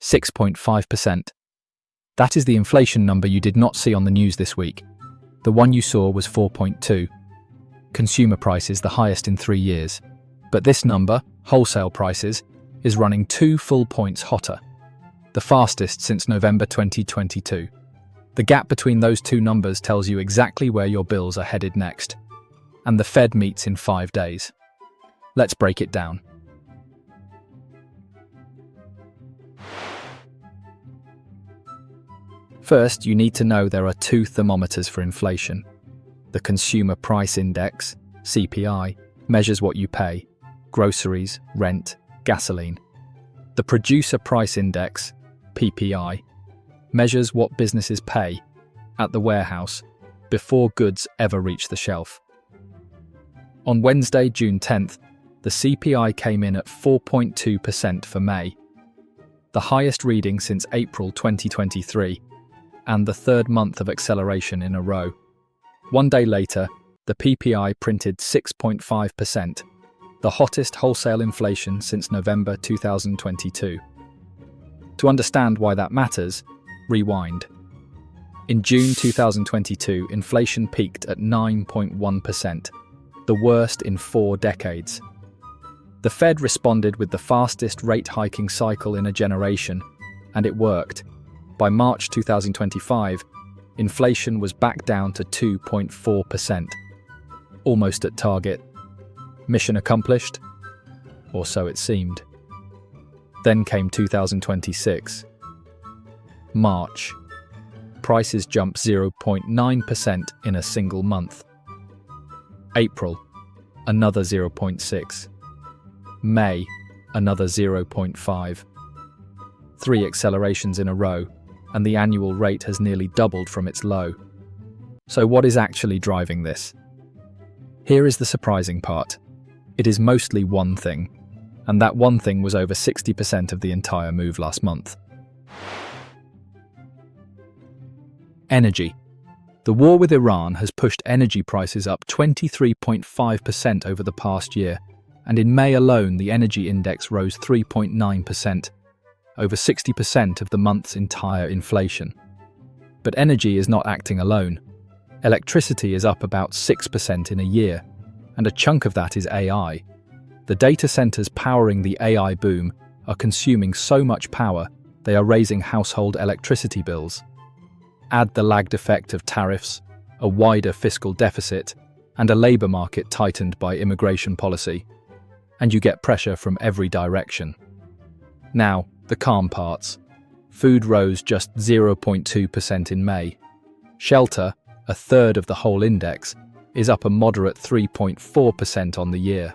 6.5%. That is the inflation number you did not see on the news this week. The one you saw was 4.2. Consumer prices the highest in 3 years. But this number, wholesale prices, is running 2 full points hotter. The fastest since November 2022. The gap between those two numbers tells you exactly where your bills are headed next. And the Fed meets in 5 days. Let's break it down. First, you need to know there are 2 thermometers for inflation. The Consumer Price Index, CPI, measures what you pay: groceries, rent, gasoline. The Producer Price Index, PPI, measures what businesses pay at the warehouse before goods ever reach the shelf. On Wednesday, June 10th, the CPI came in at 4.2% for May, the highest reading since April 2023, and the 3rd month of acceleration in a row. 1 day later, the PPI printed 6.5%, the hottest wholesale inflation since November 2022. To understand why that matters, rewind. In June 2022, inflation peaked at 9.1%, the worst in 4 decades. The Fed responded with the fastest rate hiking cycle in a generation, and it worked. By March 2025, inflation was back down to 2.4%. Almost at target. Mission accomplished? Or so it seemed. Then came 2026. March. Prices jumped 0.9% in a single month. April, another 0.6. May, another 0.5. 3 accelerations in a row, and the annual rate has nearly doubled from its low. So what is actually driving this? Here is the surprising part. It is mostly one thing, and that one thing was over 60% of the entire move last month. Energy. The war with Iran has pushed energy prices up 23.5% over the past year, and in May alone the energy index rose 3.9%, over 60% of the month's entire inflation. But energy is not acting alone. Electricity is up about 6% in a year, and a chunk of that is AI. The data centers powering the AI boom are consuming so much power they are raising household electricity bills. Add the lagged effect of tariffs, a wider fiscal deficit, and a labour market tightened by immigration policy, and you get pressure from every direction. Now, the calm parts. Food rose just 0.2% in May. Shelter, a third of the whole index, is up a moderate 3.4% on the year.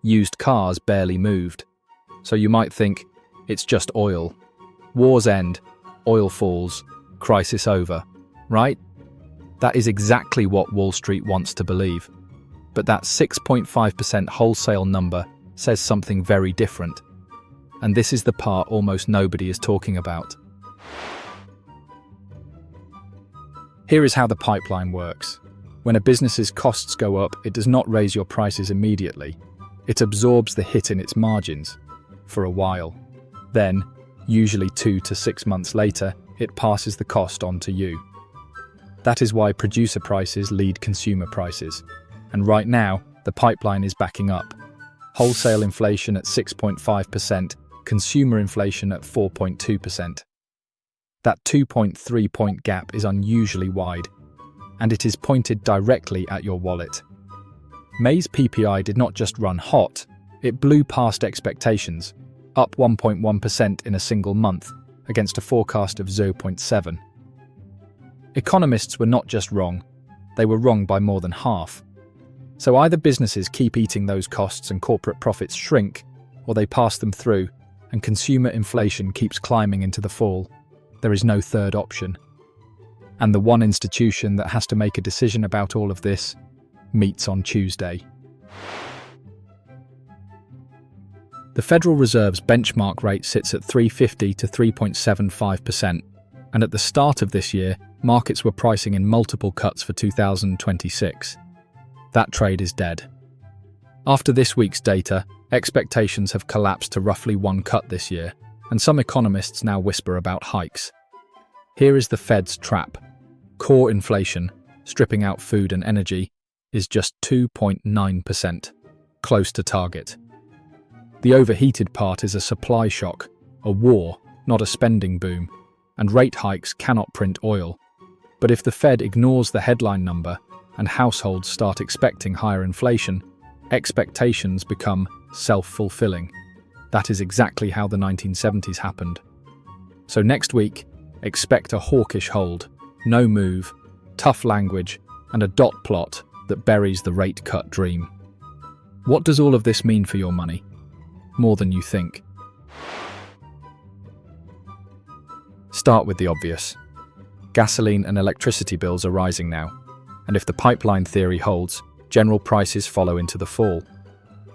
Used cars barely moved. So you might think, it's just oil. Wars end, oil falls, crisis over, right? That is exactly what Wall Street wants to believe. But that 6.5% wholesale number says something very different. And this is the part almost nobody is talking about. Here is how the pipeline works. When a business's costs go up, it does not raise your prices immediately. It absorbs the hit in its margins for a while. Then, usually 2 to 6 months later, it passes the cost on to you. That is why producer prices lead consumer prices. And right now, the pipeline is backing up. Wholesale inflation at 6.5%, consumer inflation at 4.2%. That 2.3-point gap is unusually wide, and it is pointed directly at your wallet. May's PPI did not just run hot, it blew past expectations, up 1.1% in a single month, against a forecast of 0.7. Economists were not just wrong, they were wrong by more than half. So either businesses keep eating those costs and corporate profits shrink, or they pass them through, and consumer inflation keeps climbing into the fall. There is no third option. And the one institution that has to make a decision about all of this meets on Tuesday. The Federal Reserve's benchmark rate sits at 3.50 to 3.75%, and at the start of this year, markets were pricing in multiple cuts for 2026. That trade is dead. After this week's data, expectations have collapsed to roughly 1 cut this year, and some economists now whisper about hikes. Here is the Fed's trap. Core inflation, stripping out food and energy, is just 2.9%, close to target. The overheated part is a supply shock, a war, not a spending boom, and rate hikes cannot print oil. But if the Fed ignores the headline number and households start expecting higher inflation, expectations become self-fulfilling. That is exactly how the 1970s happened. So next week, expect a hawkish hold, no move, tough language, and a dot plot that buries the rate cut dream. What does all of this mean for your money? More than you think. Start with the obvious. Gasoline and electricity bills are rising now, and if the pipeline theory holds, general prices follow into the fall.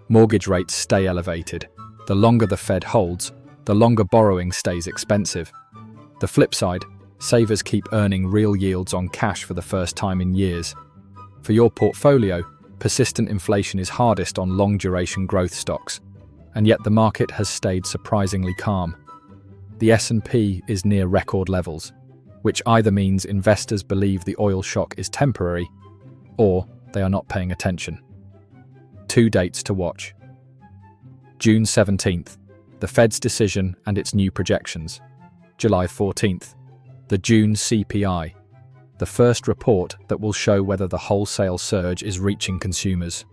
Mortgage rates stay elevated. The longer the Fed holds, the longer borrowing stays expensive. The flip side, savers keep earning real yields on cash for the first time in years. For your portfolio, persistent inflation is hardest on long-duration growth stocks, and yet the market has stayed surprisingly calm. The S&P is near record levels, which either means investors believe the oil shock is temporary, or they are not paying attention. 2 dates to watch. June 17th, the Fed's decision and its new projections. July 14th, the June CPI, the first report that will show whether the wholesale surge is reaching consumers.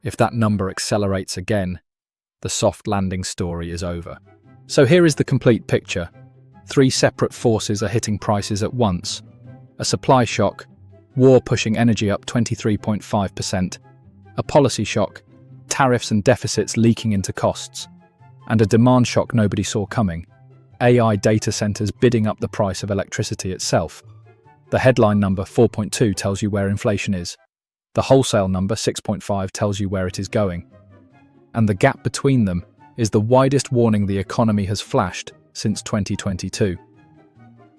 If that number accelerates again, the soft landing story is over. So here is the complete picture. 3 separate forces are hitting prices at once. A supply shock, war pushing energy up 23.5%, a policy shock, tariffs and deficits leaking into costs, and a demand shock nobody saw coming, AI data centers bidding up the price of electricity itself. The headline number 4.2 tells you where inflation is. The wholesale number 6.5 tells you where it is going. And the gap between them is the widest warning the economy has flashed since 2022.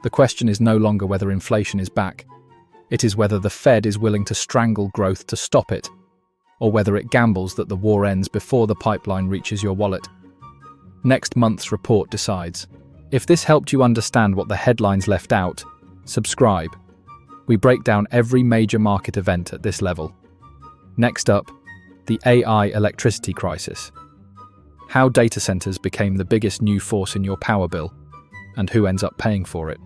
The question is no longer whether inflation is back. It is whether the Fed is willing to strangle growth to stop it, or whether it gambles that the war ends before the pipeline reaches your wallet. Next month's report decides. If this helped you understand what the headlines left out, subscribe. We break down every major market event at this level. Next up, the AI electricity crisis. How data centers became the biggest new force in your power bill, and who ends up paying for it.